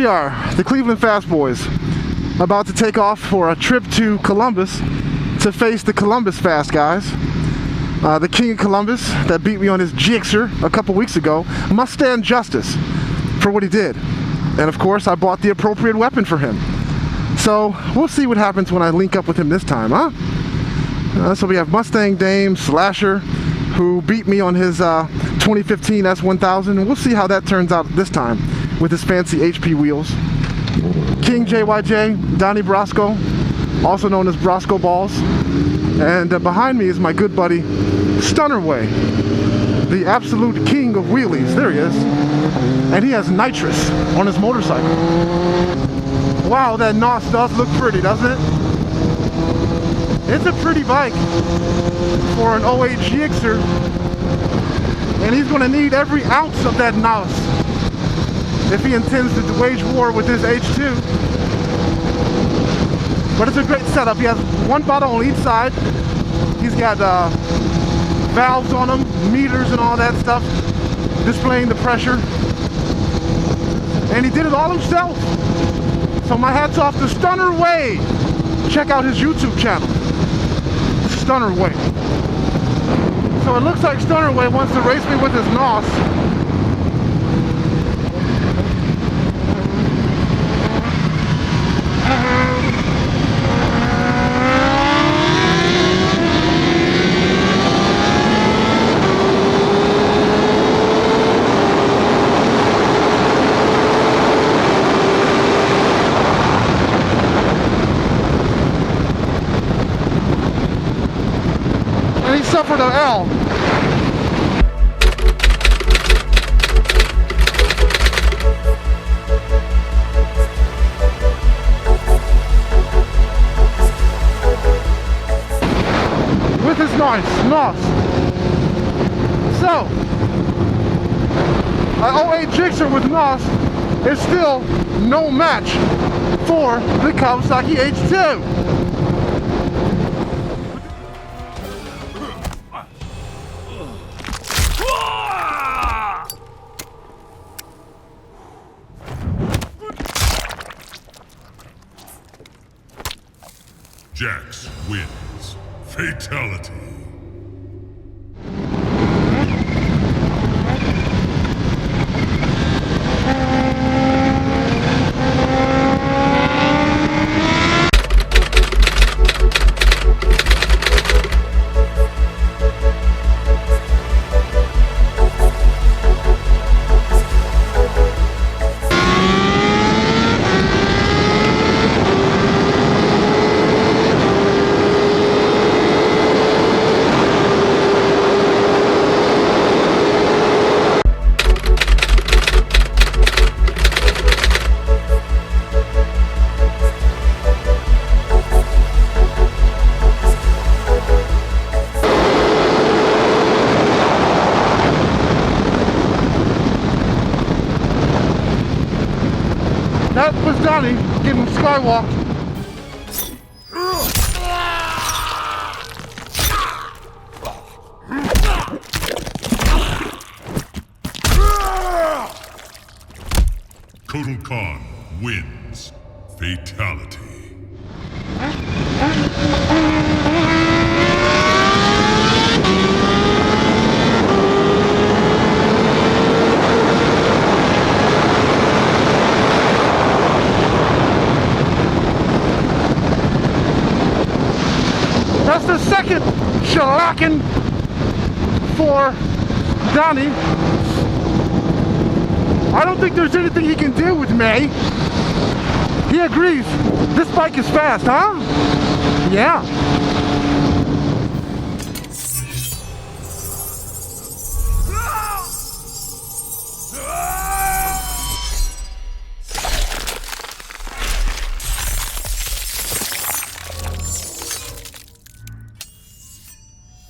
we are, the Cleveland Fast Boyz, about to take off for a trip to Columbus to face the Columbus Fast guys. The king of Columbus that beat me on his Gixxer a couple weeks ago must stand justice for what he did. And of course, I bought the appropriate weapon for him. So we'll see what happens when I link up with him this time, huh? So we have Mustang Dame Slasher, who beat me on his 2015 S1000, and we'll see how that turns out this time with his fancy HP wheels. King JYJ, Donnie Brasco, also known as Brasco Balls. And behind me is my good buddy, Stunnerway, the absolute king of wheelies. There he is. And he has nitrous on his motorcycle. Wow, that NOS does look pretty, doesn't it? It's a pretty bike for an 08 Gixxer. And he's going to need every ounce of that NOS if he intends to wage war with this H2. But it's a great setup. He has one bottle on each side. He's got valves on them, meters and all that stuff, displaying the pressure. And he did it all himself. So my hat's off to Stunnerway. Check out his YouTube channel, Stunnerway. So it looks like Stunnerway wants to race me with his NOS. Suffered an L. With his NOS. So, an 08 Gixxer with NOS is still no match for the Kawasaki H2. Jax wins. Fatality. That was Donnie getting skywalked. Kotal Khan wins. Fatality. That's the second shellacking for Donnie. I don't think there's anything he can do with me. He agrees. This bike is fast, huh? Yeah.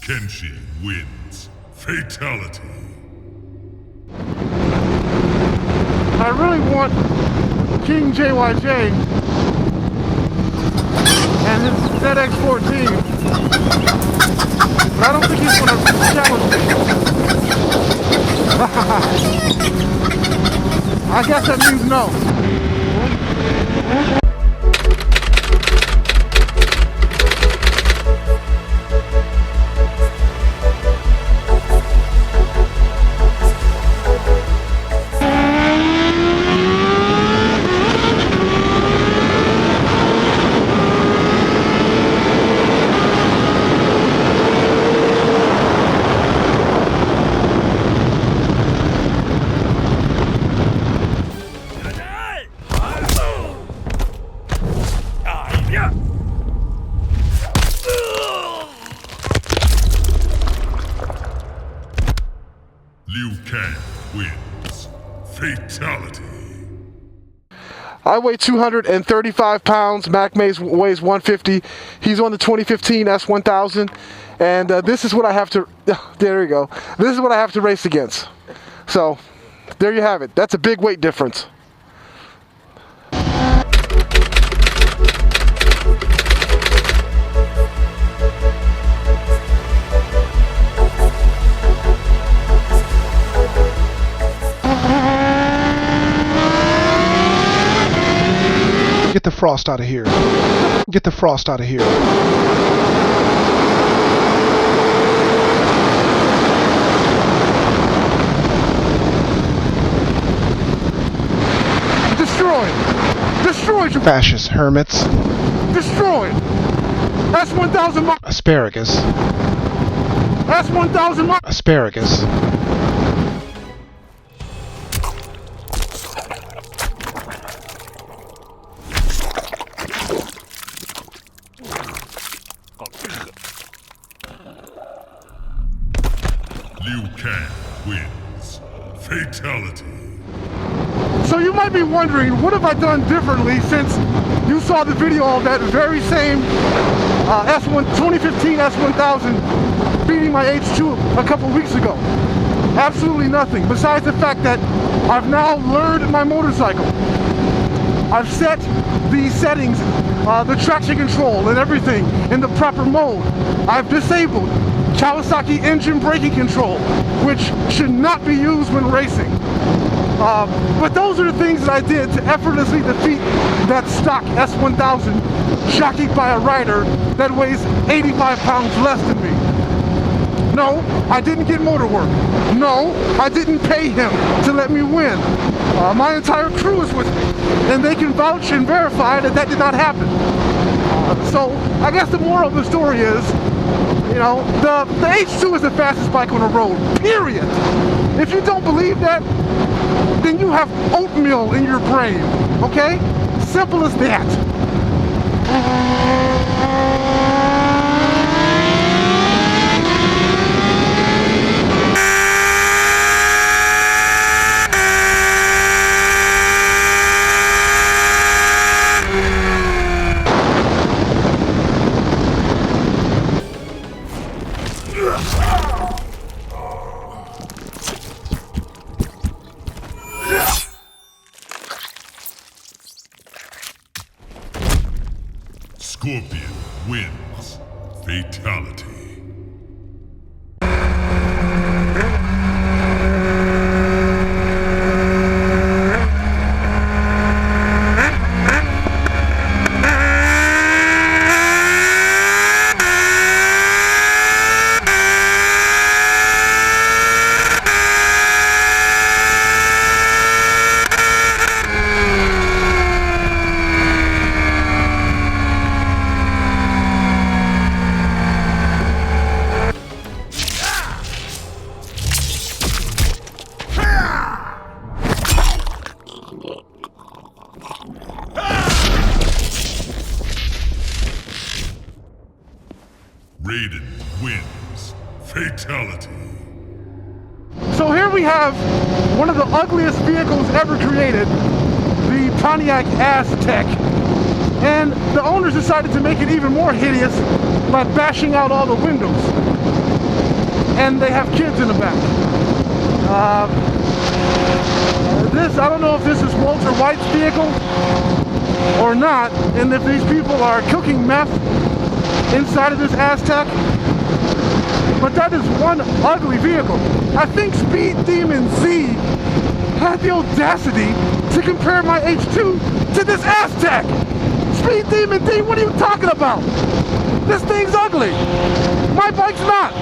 Kenshi wins. Fatality. I really want King JYJ and his ZX14, but I don't think he's going to challenge me. I guess that means no. Wins. Fatality. I weigh 235 pounds. Mac weighs 150. He's on the 2015 S1000, and this is what I have to. There you go. This is what I have to race against. So, there you have it. That's a big weight difference. Get the frost out of here. Get the frost out of here. Destroyed. Destroyed, you Fascist hermits. destroyed. S1000 Asparagus. S1000 Asparagus. Wins. Fatality. So you might be wondering, what have I done differently since you saw the video of that very same 2015 S1000 beating my H2 a couple weeks ago? Absolutely nothing, besides the fact that I've now learned my motorcycle. I've set the settings, the traction control and everything in the proper mode. I've disabled Kawasaki engine braking control, which should not be used when racing. But those are the things that I did to effortlessly defeat that stock S1000 jockeyed by a rider that weighs 85 pounds less than me. No, I didn't get motor work. No, I didn't pay him to let me win. My entire crew is with me, and they can vouch and verify that that did not happen. So I guess the moral of the story is, you know, the H2 is the fastest bike on the road, period. If you don't believe that, then you have oatmeal in your brain, okay? Simple as that. Scorpion wins. Fatality. Raiden wins. Fatality. So here we have one of the ugliest vehicles ever created, the Pontiac Aztek. And the owners decided to make it even more hideous by bashing out all the windows. And they have kids in the back. I don't know if this is Walter White's vehicle or not, and if these people are cooking meth inside of this Aztek, but that is one ugly vehicle. I think Speed Demon Z had the audacity to compare my H2 to this Aztec. Speed Demon D, what are you talking about? This thing's ugly. My bike's not.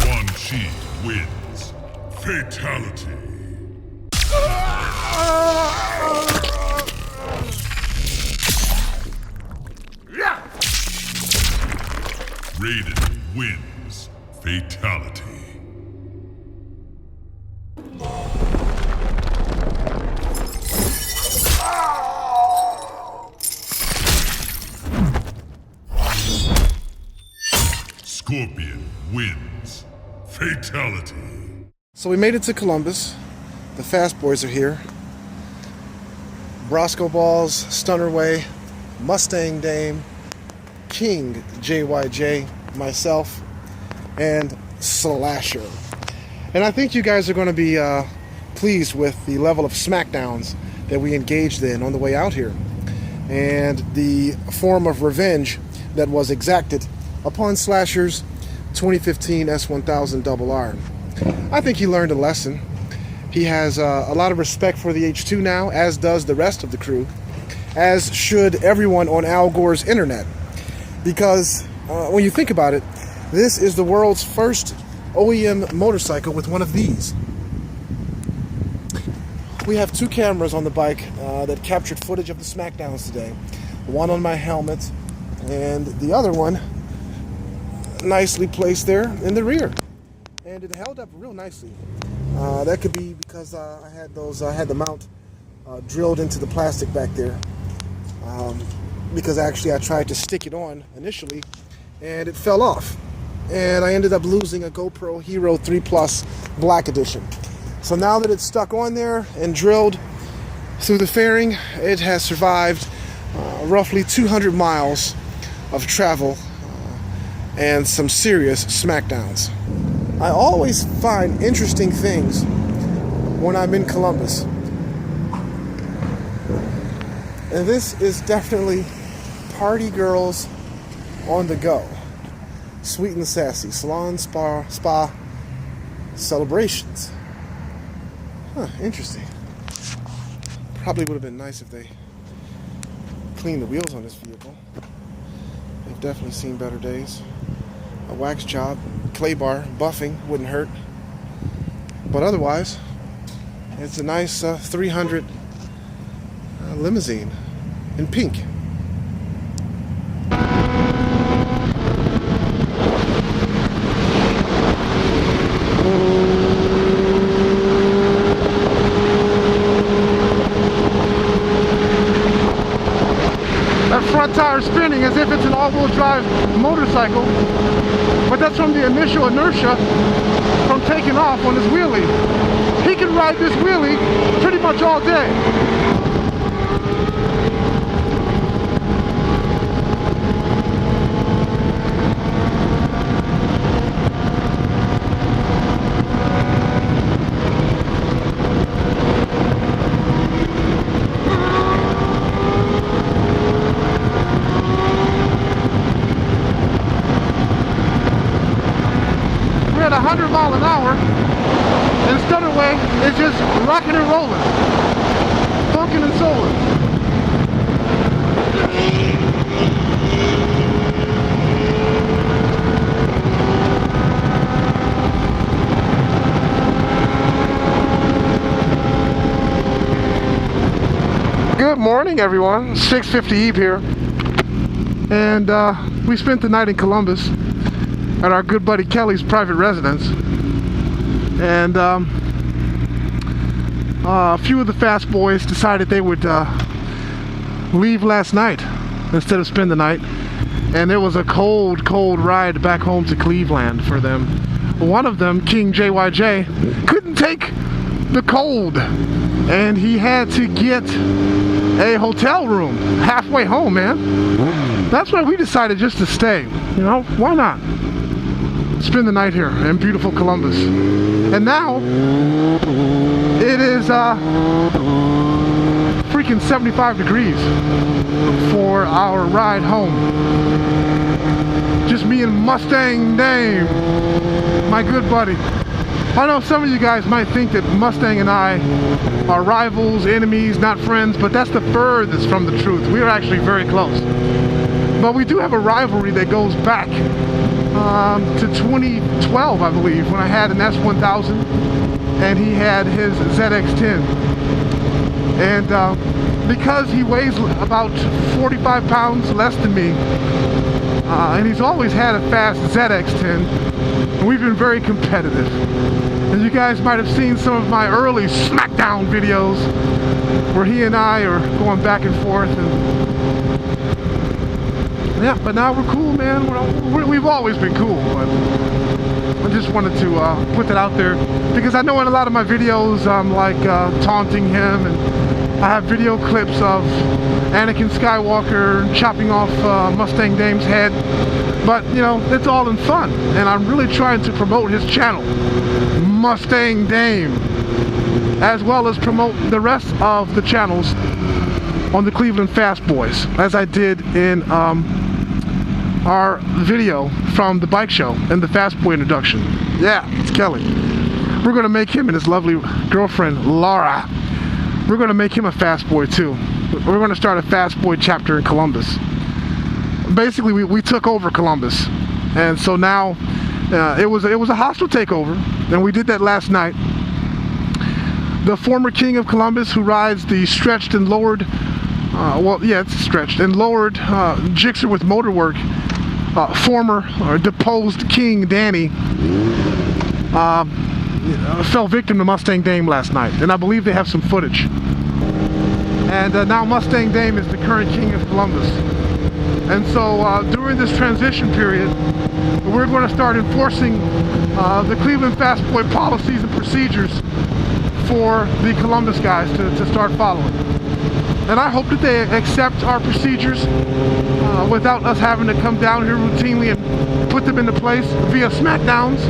One cheat wins. Fatality. Raiden wins. Fatality. Scorpion wins. Fatality. So we made it to Columbus. The Fast Boys are here. Brosco Balls, Stunner Way, Mustang Dame, King JYJ, myself, and Slasher. And I think you guys are going to be pleased with the level of smackdowns that we engaged in on the way out here, and the form of revenge that was exacted upon Slasher's 2015 S1000RR. I think he learned a lesson. He has a lot of respect for the H2 now, as does the rest of the crew, as should everyone on Al Gore's internet. Because when you think about it, this is the world's first OEM motorcycle with one of these. We have two cameras on the bike that captured footage of the smackdowns today. One on my helmet, and the other one nicely placed there in the rear. And it held up real nicely. That could be because I had the mount drilled into the plastic back there. Because actually I tried to stick it on initially and it fell off. And I ended up losing a GoPro Hero 3 Plus Black Edition. So now that it's stuck on there and drilled through the fairing, it has survived roughly 200 miles of travel and some serious smackdowns. I always find interesting things when I'm in Columbus. And this is definitely party girls on the go. Sweet and sassy. Salon, spa celebrations. Huh, interesting. Probably would have been nice if they cleaned the wheels on this vehicle. They've definitely seen better days. A wax job, clay bar, buffing wouldn't hurt. But otherwise, it's a nice 300 limousine in pink. That front tire spinning as if it's an all-wheel drive motorcycle, but that's from the initial inertia from taking off on this wheelie. He can ride this wheelie pretty much all day. At 100 miles an hour, and Stunner Way is just rocking and rolling, funking and souling. Good morning, everyone. 650 Eve here, and we spent the night in Columbus at our good buddy Kelly's private residence, and a few of the Fast Boys decided they would leave last night instead of spend the night, and it was a cold ride back home to Cleveland for them. One of them, King JYJ, couldn't take the cold, and he had to get a hotel room halfway home, man. That's why we decided just to stay. You know, why not? Spend the night here in beautiful Columbus. And now it is freaking 75 degrees for our ride home. Just me and Mustang Dame, my good buddy. I know some of you guys might think that Mustang and I are rivals, enemies, not friends, but that's the furthest from the truth. We are actually very close. But we do have a rivalry that goes back to 2012, I believe, when I had an S1000 and he had his ZX10. And because he weighs about 45 pounds less than me, and he's always had a fast ZX10, we've been very competitive. And you guys might have seen some of my early SmackDown videos where he and I are going back and forth. And yeah, but now we're cool, man. We've always been cool. But I just wanted to put that out there because I know in a lot of my videos I'm like taunting him, and I have video clips of Anakin Skywalker chopping off Mustang Dame's head. But, you know, it's all in fun. And I'm really trying to promote his channel, Mustang Dame, as well as promote the rest of the channels on the Cleveland Fast Boyz, as I did in our video from the bike show and the Fast Boy introduction. Yeah, it's Kelly. We're going to make him and his lovely girlfriend, Laura, we're going to make him a Fast Boy too. We're going to start a Fast Boy chapter in Columbus. Basically, we took over Columbus, and so now it was a hostile takeover, and we did that last night. The former king of Columbus, who rides the stretched and lowered, it's stretched and lowered Gixxer with motorwork, former or deposed King Danny, fell victim to Mustang Dame last night, and I believe they have some footage. And now Mustang Dame is the current king of Columbus. And so during this transition period, we're going to start enforcing the Cleveland Fast Boy policies and procedures for the Columbus guys to start following. And I hope that they accept our procedures without us having to come down here routinely and put them into place via SmackDowns,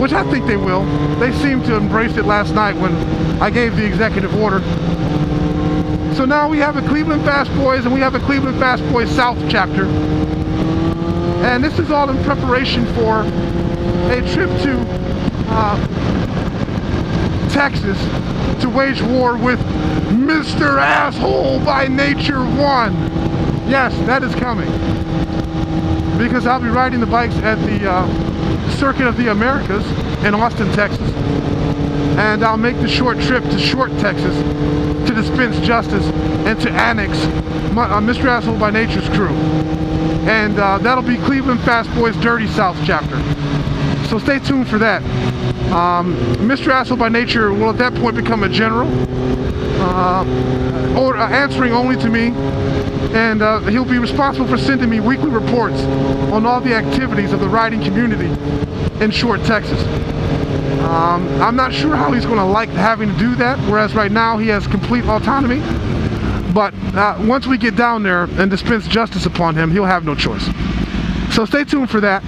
which I think they will. They seemed to embrace it last night when I gave the executive order. So now we have a Cleveland Fast Boyz and we have a Cleveland Fast Boyz South chapter. And this is all in preparation for a trip to Texas to wage war with Mr. Asshole by Nature 1. Yes, that is coming. Because I'll be riding the bikes at the Circuit of the Americas in Austin, Texas. And I'll make the short trip to Short, Texas to dispense justice and to annex Mr. Asshole by Nature's crew. And that'll be Cleveland Fast Boyz Dirty South chapter. So stay tuned for that. Mr. Asshole by Nature will at that point become a general, answering only to me, and he'll be responsible for sending me weekly reports on all the activities of the riding community in Short, Texas. I'm not sure how he's going to like having to do that, whereas right now he has complete autonomy. But once we get down there and dispense justice upon him, he'll have no choice. So stay tuned for that.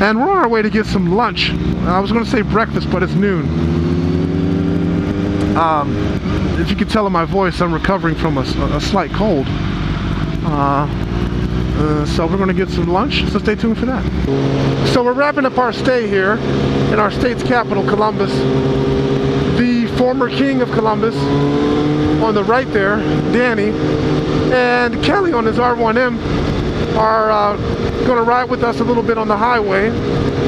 And we're on our way to get some lunch. I was going to say breakfast, but it's noon. If you can tell in my voice, I'm recovering from a slight cold. So we're going to get some lunch, so stay tuned for that. So we're wrapping up our stay here in our state's capital, Columbus. The former king of Columbus on the right there, Danny, and Kelly on his R1M are going to ride with us a little bit on the highway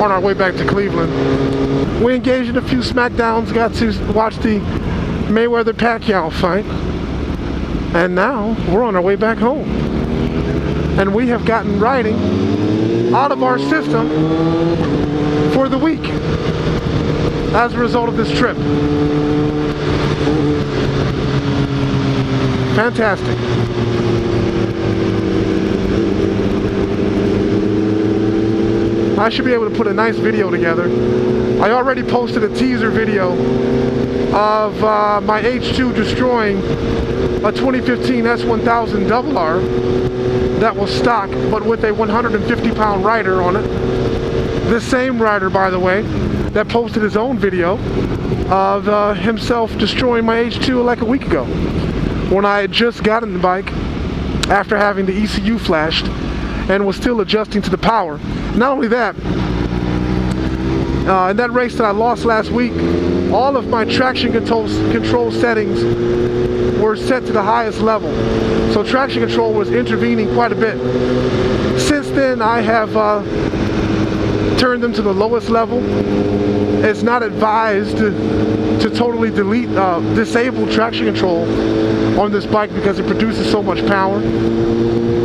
on our way back to Cleveland. We engaged in a few SmackDowns, got to watch the Mayweather-Pacquiao fight, and now we're on our way back home. And we have gotten riding out of our system for the week. as a result of this trip. Fantastic. I should be able to put a nice video together. I already posted a teaser video of my H2 destroying a 2015 S1000RR that was stock, but with a 150-pound rider on it. This same rider, by the way, that posted his own video of himself destroying my H2 like a week ago, when I had just gotten the bike after having the ECU flashed and was still adjusting to the power. Not only that, in that race that I lost last week, all of my traction control settings were set to the highest level. So traction control was intervening quite a bit. Since then, I have turned them to the lowest level. It's not advised to totally disable traction control on this bike because it produces so much power.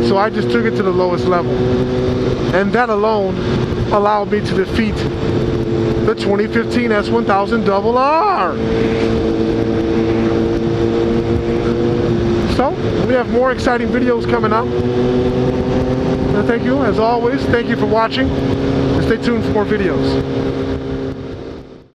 So I just took it to the lowest level. And that alone allowed me to defeat the 2015 S1000RR. So, we have more exciting videos coming up. And thank you, as always, thank you for watching. And stay tuned for more videos.